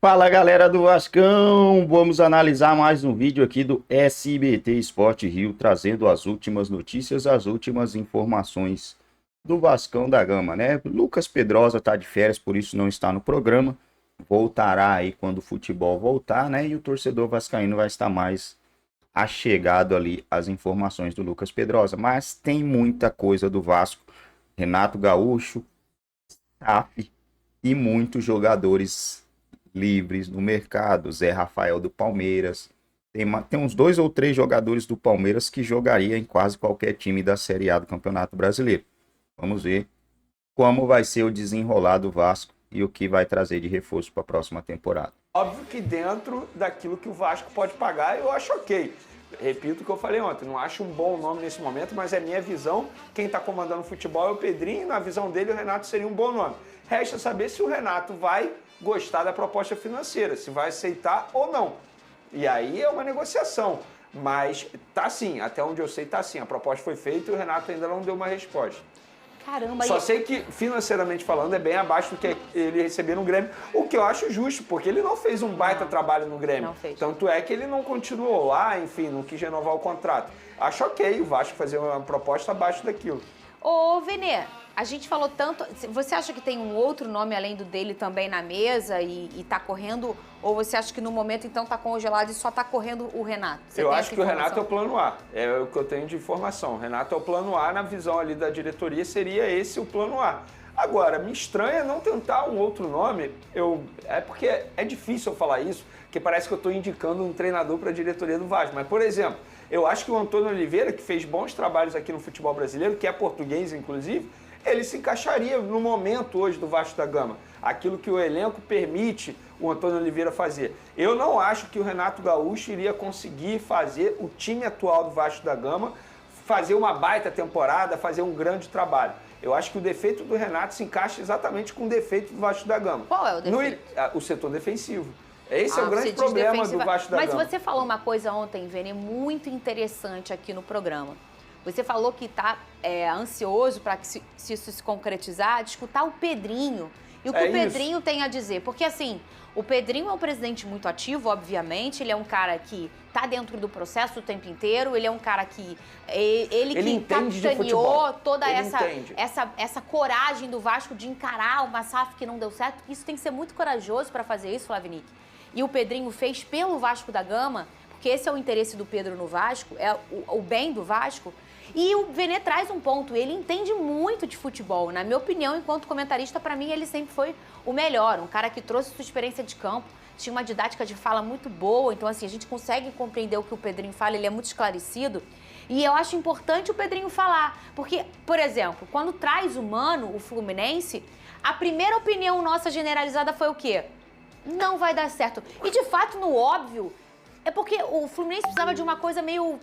Fala galera do Vascão, vamos analisar mais um vídeo aqui do SBT Esporte Rio, trazendo as últimas notícias, as últimas informações do Vascão da Gama, né? Lucas Pedrosa tá de férias, por isso não está no programa, voltará aí quando o futebol voltar, né? E o torcedor vascaíno vai estar mais achegado ali às informações do Lucas Pedrosa, mas tem muita coisa do Vasco, Renato Gaúcho, SAF e muitos jogadores livres no mercado. Zé Rafael do Palmeiras. Tem uns 2 ou 3 jogadores do Palmeiras que jogaria em quase qualquer time da Série A do Campeonato Brasileiro. Vamos ver como vai ser o desenrolar do Vasco e o que vai trazer de reforço para a próxima temporada. Óbvio que dentro daquilo que o Vasco pode pagar, eu acho ok. Repito o que eu falei ontem, não acho um bom nome nesse momento, mas é minha visão. Quem está comandando o futebol é o Pedrinho, e na visão dele o Renato seria um bom nome. Resta saber se o Renato vai gostar da proposta financeira, se vai aceitar ou não. E aí é uma negociação, mas tá sim, até onde eu sei tá sim. A proposta foi feita e o Renato ainda não deu uma resposta. Caramba, Só sei que, financeiramente falando, é bem abaixo do que ele recebia no Grêmio, o que eu acho justo, porque ele não fez um baita trabalho no Grêmio. Não fez. Tanto é que ele não continuou lá, enfim, não quis renovar o contrato. Acho ok o Vasco fazer uma proposta abaixo daquilo. Ô, Venê, a gente falou tanto... Você acha que tem um outro nome além do dele também na mesa e tá correndo? Ou você acha que no momento, então, tá congelado e só tá correndo o Renato? Eu acho que o Renato é o plano A. É o que eu tenho de informação. O Renato é o plano A, na visão ali da diretoria, seria esse o plano A. Agora, me estranha não tentar um outro nome. É porque é difícil eu falar isso, porque parece que eu estou indicando um treinador para a diretoria do Vasco. Mas, por exemplo, eu acho que o Antônio Oliveira, que fez bons trabalhos aqui no futebol brasileiro, que é português, inclusive, ele se encaixaria no momento hoje do Vasco da Gama. Aquilo que o elenco permite o Antônio Oliveira fazer. Eu não acho que o Renato Gaúcho iria conseguir fazer o time atual do Vasco da Gama fazer uma baita temporada, fazer um grande trabalho. Eu acho que o defeito do Renato se encaixa exatamente com o defeito do Vasco da Gama. Qual é o defeito? O setor defensivo. Esse é o grande você diz problema defensiva. do Vasco da Gama. Mas você falou uma coisa ontem, Vene, muito interessante aqui no programa. Você falou que está ansioso para que se isso se concretizar, de escutar o Pedrinho. E o que o Pedrinho tem a dizer. Porque, assim, o Pedrinho é um presidente muito ativo, obviamente. Ele é um cara que está dentro do processo o tempo inteiro. Ele é um cara que... Ele que capitaneou toda essa coragem do Vasco de encarar uma SAF que não deu certo. Isso tem que ser muito corajoso para fazer isso, Flavinic. E o Pedrinho fez pelo Vasco da Gama, porque esse é o interesse do Pedro no Vasco, é o bem do Vasco. E o Venê traz um ponto, ele entende muito de futebol. Na minha opinião, enquanto comentarista, para mim, ele sempre foi o melhor. Um cara que trouxe sua experiência de campo, tinha uma didática de fala muito boa. Então, assim, a gente consegue compreender o que o Pedrinho fala, ele é muito esclarecido. E eu acho importante o Pedrinho falar. Porque, por exemplo, quando traz o Mano, o Fluminense, a primeira opinião nossa generalizada foi o quê? Não vai dar certo. E, de fato, no óbvio, é porque o Fluminense precisava de uma coisa meio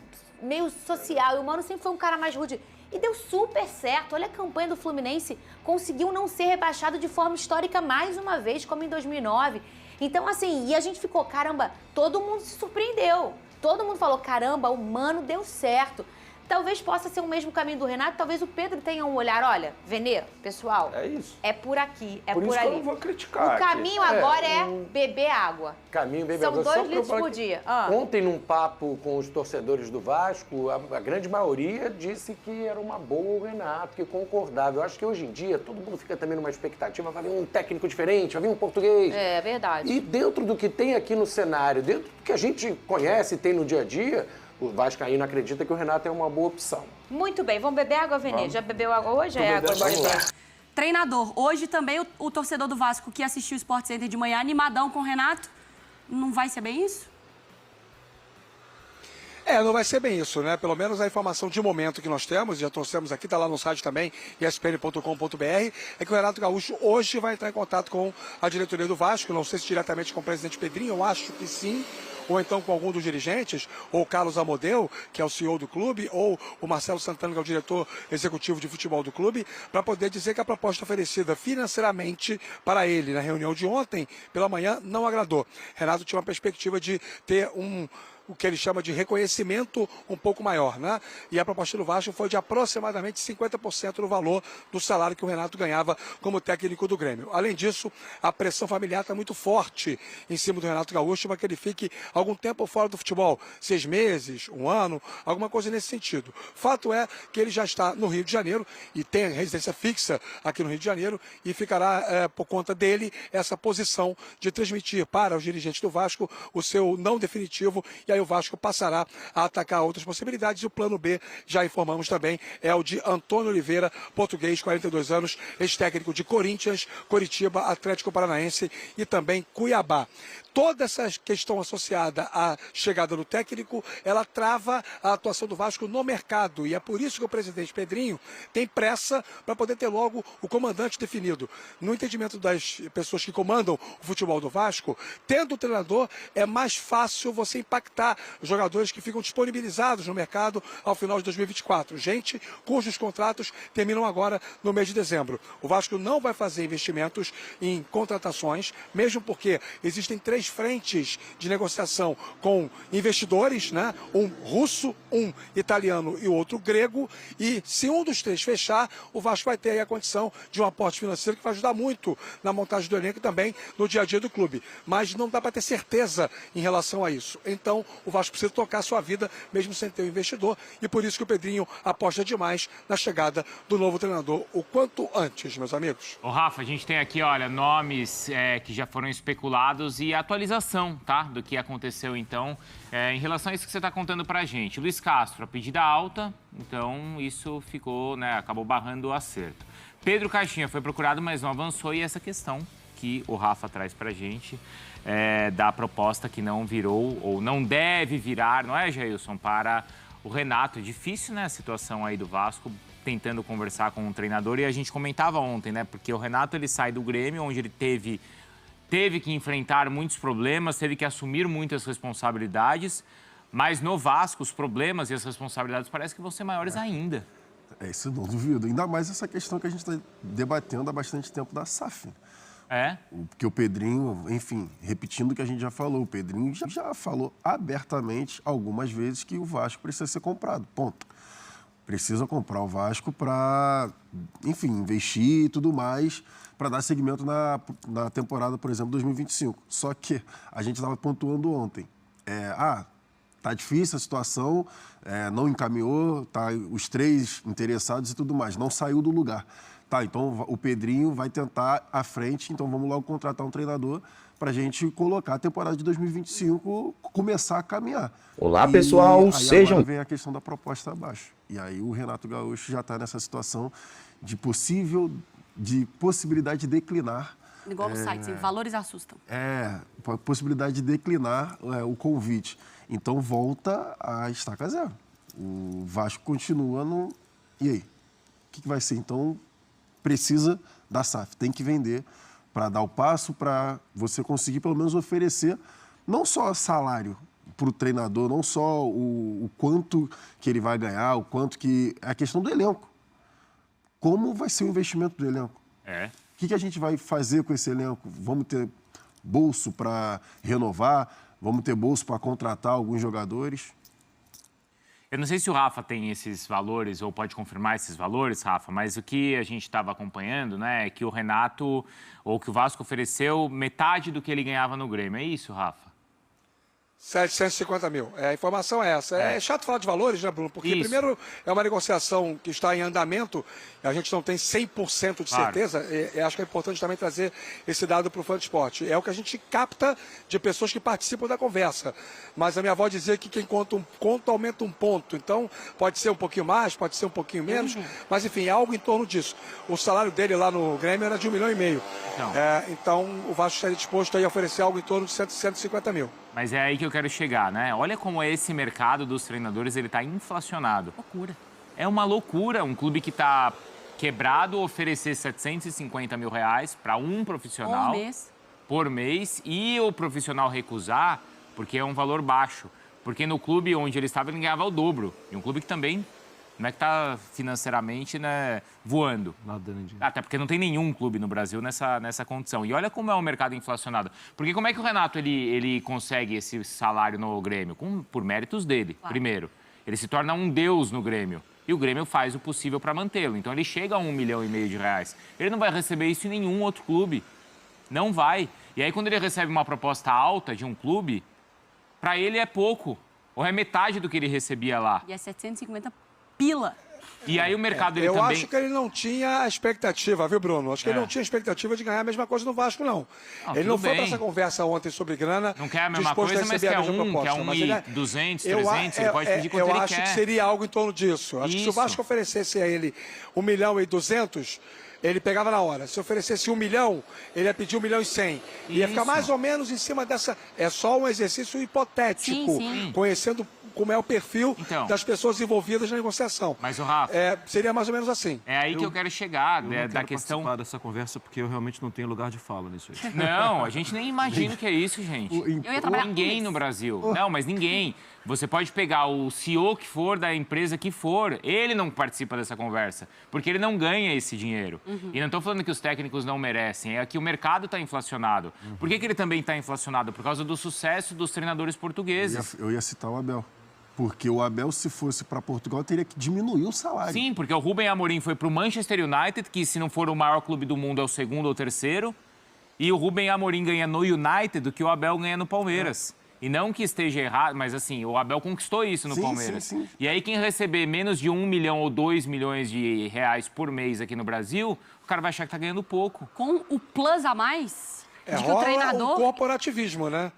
social, e o Mano sempre foi um cara mais rude. E deu super certo. Olha a campanha do Fluminense, conseguiu não ser rebaixado de forma histórica mais uma vez, como em 2009. Então, assim, e a gente ficou, caramba, todo mundo se surpreendeu. Todo mundo falou, caramba, o Mano deu certo. Talvez possa ser o mesmo caminho do Renato, talvez o Pedro tenha um olhar, olha, Venê, pessoal, é isso. É por aqui, é por por isso ali. Que eu não vou criticar. O caminho agora é beber água. Caminho beber São água. 2 litros por dia. Ontem, num papo com os torcedores do Vasco, a grande maioria disse que era uma boa o Renato, que concordava. Eu acho que hoje em dia todo mundo fica também numa expectativa, vai vir um técnico diferente, vai vir um português. É verdade. E dentro do que tem aqui no cenário, dentro do que a gente conhece e tem no dia a dia, o vascaíno acredita que o Renato é uma boa opção. Muito bem, vamos beber água, Venê? Já bebeu água hoje? É água de... Treinador, hoje também o torcedor do Vasco que assistiu o Sport Center de manhã, animadão com o Renato, não vai ser bem isso? Não vai ser bem isso, né? Pelo menos a informação de momento que nós temos, já trouxemos aqui, está lá no site também, espn.com.br, é que o Renato Gaúcho hoje vai entrar em contato com a diretoria do Vasco, não sei se diretamente com o presidente Pedrinho, eu acho que sim, ou então com algum dos dirigentes, ou o Carlos Amodeu, que é o CEO do clube, ou o Marcelo Santana, que é o diretor executivo de futebol do clube, para poder dizer que a proposta oferecida financeiramente para ele na reunião de ontem, pela manhã, não agradou. Renato tinha uma perspectiva de ter o que ele chama de reconhecimento um pouco maior, né? E a proposta do Vasco foi de aproximadamente 50% do valor do salário que o Renato ganhava como técnico do Grêmio. Além disso, a pressão familiar está muito forte em cima do Renato Gaúcho para que ele fique algum tempo fora do futebol, 6 meses, 1 ano, alguma coisa nesse sentido. Fato é que ele já está no Rio de Janeiro e tem residência fixa aqui no Rio de Janeiro e ficará por conta dele essa posição de transmitir para os dirigentes do Vasco o seu não definitivo, e aí o Vasco passará a atacar outras possibilidades. E o plano B, já informamos também, é o de Antônio Oliveira, português, 42 anos, ex-técnico de Corinthians, Coritiba, Atlético Paranaense e também Cuiabá. Toda essa questão associada à chegada do técnico, ela trava a atuação do Vasco no mercado. E é por isso que o presidente Pedrinho tem pressa para poder ter logo o comandante definido. No entendimento das pessoas que comandam o futebol do Vasco, tendo o treinador, é mais fácil você impactar os jogadores que ficam disponibilizados no mercado ao final de 2024. Gente cujos contratos terminam agora no mês de dezembro. O Vasco não vai fazer investimentos em contratações, mesmo porque existem 3 frentes de negociação com investidores, né? Um russo, um italiano e o outro grego. E se um dos 3 fechar, o Vasco vai ter aí a condição de um aporte financeiro que vai ajudar muito na montagem do elenco e também no dia a dia do clube. Mas não dá para ter certeza em relação a isso. Então, o Vasco precisa tocar a sua vida, mesmo sem ter um investidor. E por isso que o Pedrinho aposta demais na chegada do novo treinador o quanto antes, meus amigos. Ô, Rafa, a gente tem aqui, olha, nomes que já foram especulados e atualização, tá? Do que aconteceu, então, em relação a isso que você está contando pra gente. Luiz Castro, a pedida alta, então isso ficou, né, acabou barrando o acerto. Pedro Caixinha foi procurado, mas não avançou, e essa questão que o Rafa traz pra gente, da proposta que não virou, ou não deve virar, não é, Jailson, para o Renato. É difícil, né, a situação aí do Vasco, tentando conversar com o treinador, e a gente comentava ontem, né, porque o Renato, ele sai do Grêmio, onde ele teve que enfrentar muitos problemas, teve que assumir muitas responsabilidades, mas no Vasco os problemas e as responsabilidades parecem que vão ser maiores ainda. Isso não duvido. Ainda mais essa questão que a gente está debatendo há bastante tempo da SAF. Porque o Pedrinho, enfim, repetindo o que a gente já falou, o Pedrinho já falou abertamente algumas vezes que o Vasco precisa ser comprado, ponto. Precisa comprar o Vasco para, enfim, investir e tudo mais, para dar seguimento na temporada, por exemplo, 2025. Só que a gente estava pontuando ontem. Tá difícil a situação, não encaminhou, tá os 3 interessados e tudo mais, não saiu do lugar. Tá, então o Pedrinho vai tentar à frente, então vamos logo contratar um treinador para a gente colocar a temporada de 2025, começar a caminhar. Olá, pessoal, aí sejam... Agora vem a questão da proposta abaixo. E aí o Renato Gaúcho já está nessa situação de possibilidade de declinar. Igual no site, sim, valores assustam. Possibilidade de declinar o convite. Então volta a estaca zero. O Vasco continua no... E aí? O que vai ser? Então precisa da SAF, tem que vender para dar o passo, para você conseguir pelo menos oferecer não só salário para o treinador, não só o quanto que ele vai ganhar, o quanto que... É a questão do elenco. Como vai ser o investimento do elenco? O que a gente vai fazer com esse elenco? Vamos ter bolso para renovar? Vamos ter bolso para contratar alguns jogadores? Eu não sei se o Rafa tem esses valores ou pode confirmar esses valores, Rafa, mas o que a gente estava acompanhando, né, é que o Renato, ou que o Vasco ofereceu metade do que ele ganhava no Grêmio. É isso, Rafa? 750 mil. A informação é essa. É chato falar de valores, né, Bruno? Porque, primeiro, é uma negociação que está em andamento, a gente não tem 100% de certeza. E acho que é importante também trazer esse dado para o fã de esporte. É o que a gente capta de pessoas que participam da conversa. Mas a minha avó dizia que quem conta um conto aumenta um ponto. Então, pode ser um pouquinho mais, pode ser um pouquinho menos, mas, enfim, é algo em torno disso. O salário dele lá no Grêmio era de 1,5 milhão. Então, o Vasco estaria disposto a oferecer algo em torno de 150 mil. Mas é aí que eu quero chegar, né? Olha como esse mercado dos treinadores, ele tá inflacionado. Loucura. É uma loucura um clube que tá quebrado oferecer 750 mil reais para um profissional por mês e o profissional recusar porque é um valor baixo. Porque no clube onde ele estava, ele ganhava o dobro. E um clube que também Não é que tá financeiramente, né, voando. Até porque não tem nenhum clube no Brasil nessa condição. E olha como é o mercado inflacionado. Porque como é que o Renato ele consegue esse salário no Grêmio? Por méritos dele, primeiro. Ele se torna um deus no Grêmio. E o Grêmio faz o possível para mantê-lo. Então ele chega a 1,5 milhão de reais. Ele não vai receber isso em nenhum outro clube. Não vai. E aí quando ele recebe uma proposta alta de um clube, para ele é pouco. Ou é metade do que ele recebia lá. E é 750 pila. E aí o mercado Eu também... acho que ele não tinha a expectativa, viu, Bruno? Acho que ele não tinha a expectativa de ganhar a mesma coisa no Vasco, não. Ele não foi para essa conversa ontem sobre grana. Não quer a mesma coisa, mas quer 1.200, 300, ele pode pedir quanto ele quer. Eu acho que seria algo em torno disso. Acho que se o Vasco oferecesse a ele 1.200.000, ele pegava na hora. Se oferecesse 1 milhão, ele ia pedir 1.100.000. Ia ficar mais ou menos em cima dessa... É só um exercício hipotético, conhecendo como é o perfil das pessoas envolvidas na negociação. Mas o Rafa... seria mais ou menos assim. É aí que eu quero chegar, eu não da questão... participar dessa conversa porque eu realmente não tenho lugar de fala nisso aí. Não, a gente nem imagina o que é isso, gente. Eu ia trabalhar ninguém no Brasil. Não, mas ninguém. Você pode pegar o CEO que for da empresa que for, ele não participa dessa conversa, porque ele não ganha esse dinheiro. E não estou falando que os técnicos não merecem, é que o mercado está inflacionado. Por que ele também está inflacionado? Por causa do sucesso dos treinadores portugueses. Eu ia citar o Abel. Porque o Abel, se fosse para Portugal, teria que diminuir o salário. Sim, porque o Rubem Amorim foi para o Manchester United, que se não for o maior clube do mundo é o segundo ou terceiro. E o Rubem Amorim ganha no United do que o Abel ganha no Palmeiras. E não que esteja errado, mas assim, o Abel conquistou isso no Palmeiras. Sim. E aí quem receber menos de 1 milhão ou 2 milhões de reais por mês aqui no Brasil, o cara vai achar que tá ganhando pouco. Com o plus a mais, de que o Rola treinador... um corporativismo, né?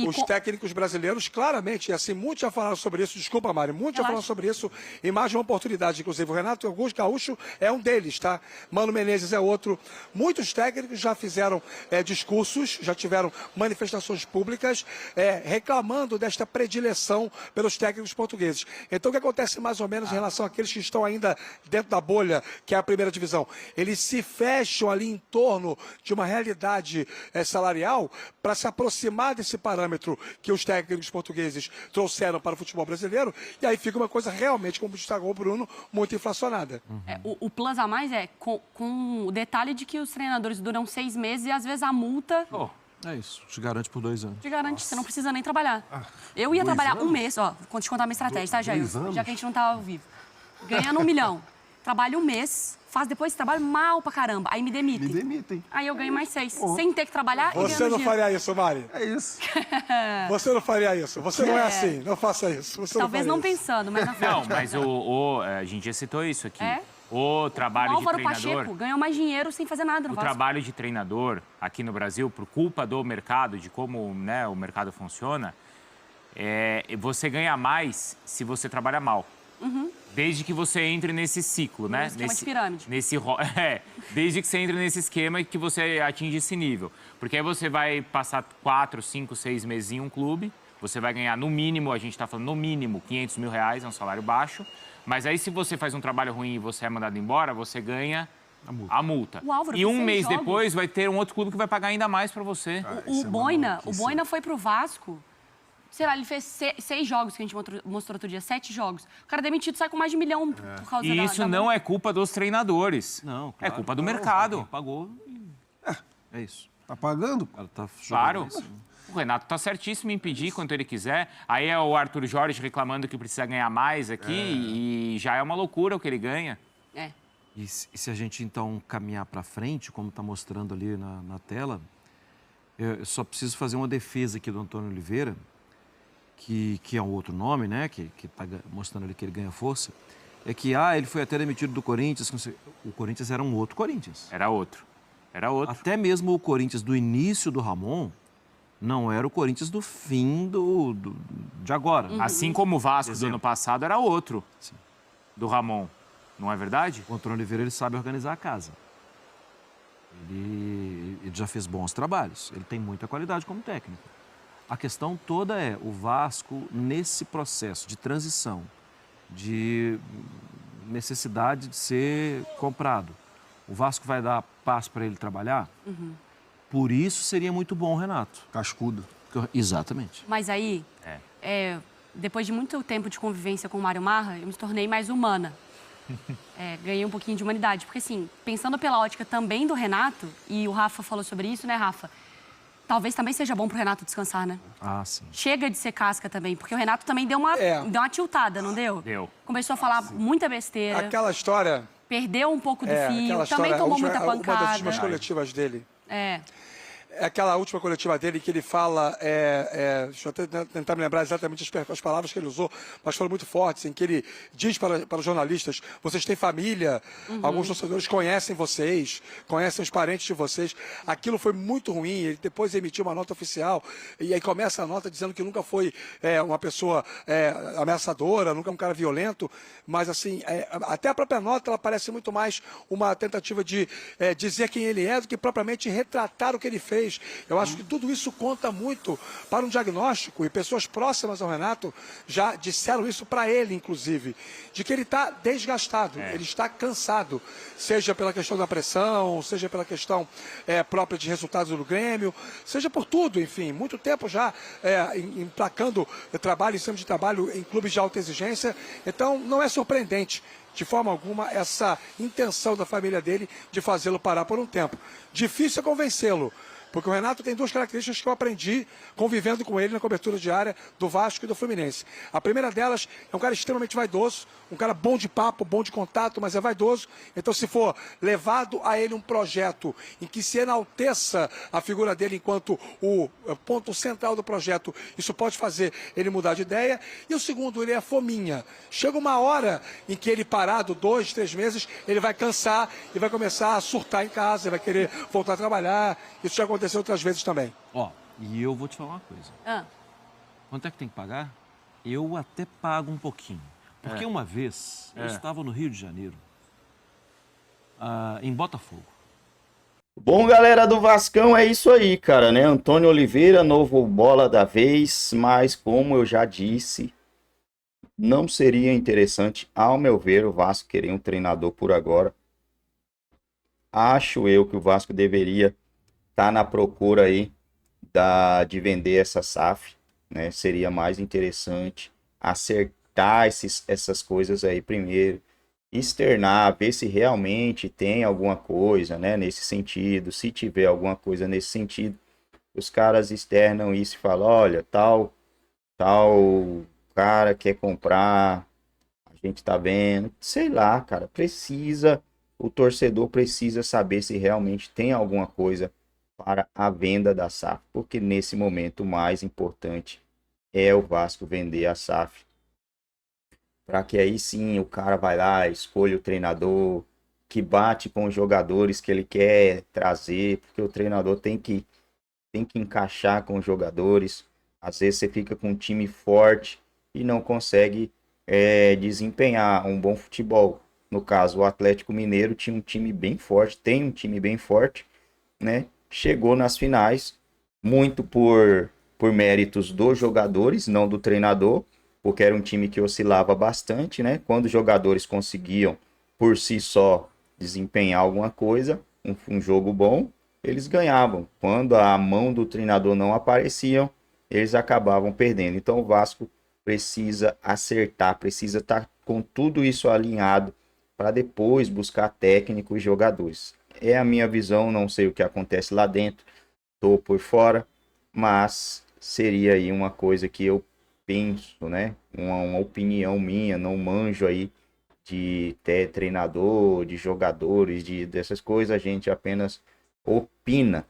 Os técnicos brasileiros, claramente, e assim, muitos já falaram sobre isso, desculpa, Mari, muitos já falaram sobre isso em mais de uma oportunidade, inclusive o Renato Augusto Gaúcho é um deles, tá? Mano Menezes é outro. Muitos técnicos já fizeram discursos, já tiveram manifestações públicas reclamando desta predileção pelos técnicos portugueses. Então, o que acontece mais ou menos em relação àqueles que estão ainda dentro da bolha, que é a primeira divisão? Eles se fecham ali em torno de uma realidade salarial para se aproximar desse parâmetro que os técnicos portugueses trouxeram para o futebol brasileiro, e aí fica uma coisa realmente, como destacou o Bruno, muito inflacionada. O plus a mais é com o detalhe de que os treinadores duram 6 meses e às vezes a multa... É isso, te garante por 2 anos. Te garante, você não precisa nem trabalhar. Eu ia trabalhar um mês, vou te contar a minha estratégia, tá, Jair? Já que a gente não tá ao vivo. Ganhando 1 milhão, trabalho um mês, depois trabalho mal pra caramba, aí me demitem. Me demitem. Aí eu ganho mais 6, sem ter que trabalhar e ganhando Você não faria isso, Mari? É isso. Você não faria isso. Você não é assim. Não faça isso. Você Talvez não faria pensando, mas na frente. Não, mas a gente já citou isso aqui. O trabalho de Álvaro treinador... Pacheco ganhou mais dinheiro sem fazer nada no Vasco. trabalho de treinador aqui no Brasil, por culpa do mercado, de como o mercado funciona, você ganha mais se você trabalha mal. Desde que você entre nesse ciclo, né? Esquema de pirâmide. Desde que você entre nesse esquema e que você atinge esse nível. Porque aí você vai passar 4, 5, 6 meses em um clube, você vai ganhar no mínimo, a gente está falando no mínimo, 500 mil reais, é um salário baixo. Mas aí se você faz um trabalho ruim e você é mandado embora, você ganha a multa. O Álvaro E um fez mês 6 jogos. depois vai ter um outro clube que vai pagar ainda mais para você. O Boina foi pro Vasco, sei lá, ele fez 6 jogos que a gente mostrou outro dia, 7 jogos. O cara demitido sai com mais de 1 milhão por causa E isso não é culpa dos treinadores. Não, é culpa do mercado. Quem pagou, é isso. Tá pagando? O cara tá Claro. isso. O Renato tá certíssimo em pedir quanto ele quiser. Aí é o Arthur Jorge reclamando que precisa ganhar mais aqui e já é uma loucura o que ele ganha. E se a gente, então, caminhar para frente, como está mostrando ali na tela, eu só preciso fazer uma defesa aqui do Antônio Oliveira, que é um outro nome, né, que está mostrando ali que ele ganha força, é que, ele foi até demitido do Corinthians. O Corinthians era um outro Corinthians. Era outro. Até mesmo o Corinthians do início do Ramon não era o Corinthians do fim de agora. Assim como o Vasco do ano passado era outro, do Ramon. Não é verdade? O Antônio Oliveira, ele sabe organizar a casa. Ele já fez bons trabalhos. Ele tem muita qualidade como técnico. A questão toda é o Vasco, nesse processo de transição, de necessidade de ser comprado, o Vasco vai dar passo para ele trabalhar? Por isso seria muito bom, Renato. Cascudo. Exatamente. Mas aí, depois de muito tempo de convivência com o Mário Marra, eu me tornei mais humana. Ganhei um pouquinho de humanidade. Porque, assim, pensando pela ótica também do Renato, e o Rafa falou sobre isso, né, Rafa? Talvez também seja bom pro Renato descansar, né? Ah, sim. Chega de ser casca também, porque o Renato também deu uma tiltada, não deu? Deu. Começou a falar muita besteira. Aquela história... Perdeu um pouco do fio, aquela também tomou muita pancada. Uma das últimas coletivas dele. É aquela última coletiva dele que ele fala, deixa eu tentar me lembrar exatamente as palavras que ele usou, mas foram muito fortes, em que ele diz para os jornalistas, vocês têm família, alguns torcedores conhecem vocês, conhecem os parentes de vocês. Aquilo foi muito ruim, ele depois emitiu uma nota oficial, e aí começa a nota dizendo que nunca foi uma pessoa ameaçadora, nunca um cara violento, mas assim, até a própria nota, ela parece muito mais uma tentativa de dizer quem ele é do que propriamente retratar o que ele fez. Eu acho que tudo isso conta muito para um diagnóstico, e pessoas próximas ao Renato já disseram isso para ele, inclusive, de que ele está desgastado, ele está cansado, seja pela questão da pressão, seja pela questão própria de resultados do Grêmio, seja por tudo, enfim, muito tempo já emplacando trabalho em cima de trabalho em clubes de alta exigência. Então não é surpreendente de forma alguma essa intenção da família dele de fazê-lo parar por um tempo. Difícil é convencê-lo, porque o Renato tem duas características que eu aprendi convivendo com ele na cobertura diária do Vasco e do Fluminense. A primeira delas é um cara extremamente vaidoso, um cara bom de papo, bom de contato, mas é vaidoso. Então, se for levado a ele um projeto em que se enalteça a figura dele enquanto o ponto central do projeto, isso pode fazer ele mudar de ideia. E o segundo, ele é fominha. Chega uma hora em que ele parado 2, 3 meses, ele vai cansar e vai começar a surtar em casa, ele vai querer voltar a trabalhar. Isso já aconteceu outras vezes também. E eu vou te falar uma coisa. Quanto é que tem que pagar? Eu até pago um pouquinho. Porque uma vez eu estava no Rio de Janeiro, em Botafogo. Bom, galera do Vascão, é isso aí, cara, né? Antônio Oliveira, novo bola da vez, mas como eu já disse, não seria interessante, ao meu ver, o Vasco querer um treinador por agora. Acho eu que o Vasco deveria estar na procura aí de vender essa SAF, né? Seria mais interessante acertar essas coisas aí primeiro, externar, ver se realmente tem alguma coisa, né, nesse sentido. Se tiver alguma coisa nesse sentido, os caras externam isso e falam, olha, tal cara quer comprar, a gente tá vendo, sei lá, cara, o torcedor precisa saber se realmente tem alguma coisa para a venda da SAF, porque nesse momento o mais importante é o Vasco vender a SAF, para que aí sim o cara vai lá, escolha o treinador, que bate com os jogadores que ele quer trazer, porque o treinador tem que encaixar com os jogadores. Às vezes você fica com um time forte e não consegue desempenhar um bom futebol. No caso, o Atlético Mineiro tinha um time bem forte, tem um time bem forte, né? Chegou nas finais, muito por méritos dos jogadores, não do treinador, porque era um time que oscilava bastante, né? Quando os jogadores conseguiam, por si só, desempenhar alguma coisa, um jogo bom, eles ganhavam. Quando a mão do treinador não aparecia, eles acabavam perdendo. Então o Vasco precisa acertar, precisa estar com tudo isso alinhado para depois buscar técnico e jogadores. É a minha visão, não sei o que acontece lá dentro, estou por fora, mas seria aí uma coisa que eu penso, né? Uma opinião minha, não manjo aí de treinador, de jogadores, dessas coisas, a gente apenas opina.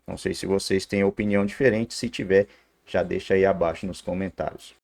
Não sei se vocês têm opinião diferente, se tiver, já deixa aí abaixo nos comentários.